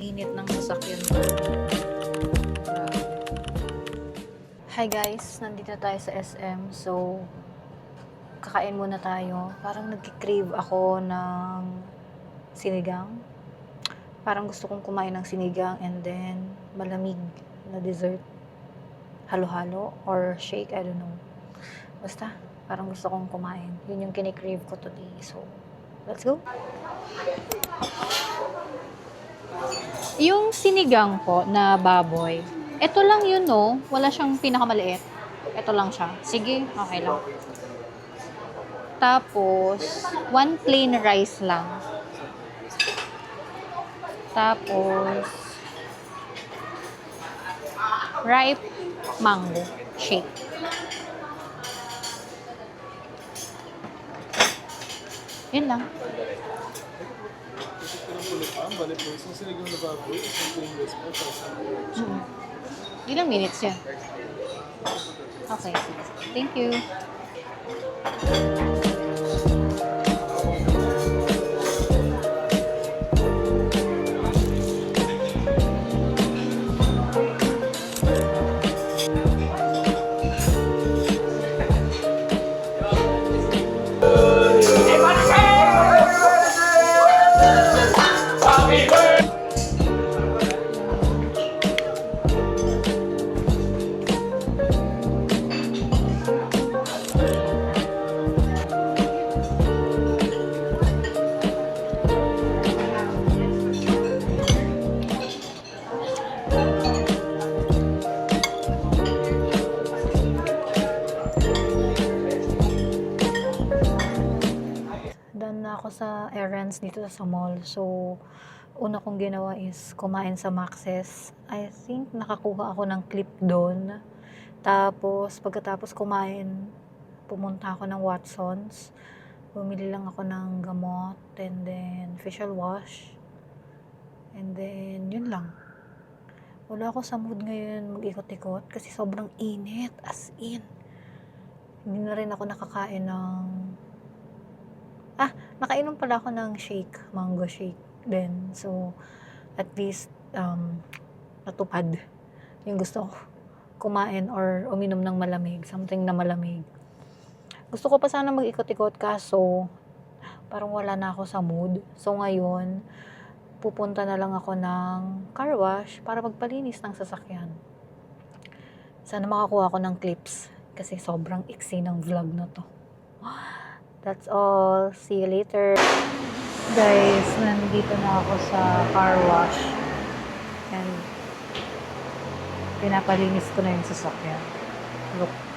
Init ng sasakyan ko. Hi guys, nandito tayo sa SM. So, kakain muna tayo. Parang nagki-crave ako ng sinigang. Parang gusto kong kumain ng sinigang and then malamig na dessert. Halo-halo or shake, I don't know. Basta, parang gusto kong kumain. Yun yung kinikrave ko today. So, let's go! Yung sinigang po na baboy, ito lang yun, no? Wala siyang pinakamaliit. Ito lang siya. Sige, okay lang. Tapos, one plain rice lang. Tapos, ripe mango shake. Yun lang. Balik po, isang sinigang na baboy, isang plain rice po, Ilang minutes yan? Okay. Thank you. Done na ako sa errands dito sa mall. So, una kong ginawa is kumain sa Max's. I think nakakuha ako ng clip doon. Tapos, pagkatapos kumain, pumunta ako ng Watson's. Bumili lang ako ng gamot and then facial wash. And then, yun lang. Wala ako sa mood ngayon mag-ikot-ikot kasi sobrang init, as in. Hindi na rin ako nakakain ng nakainom pala ako ng shake, mango shake din. So, at least, natupad yung gusto ko kumain or uminom ng malamig, something na malamig. Gusto ko pa sana mag-ikot-ikot kaso parang wala na ako sa mood. So, ngayon, pupunta na lang ako ng car wash para magpalinis ng sasakyan. Sana makakuha ako ng clips kasi sobrang iksi ng vlog na to. That's all. See you later. Guys, nandito na ako sa car wash. And pinapalinis ko na yung sasakyan. Look.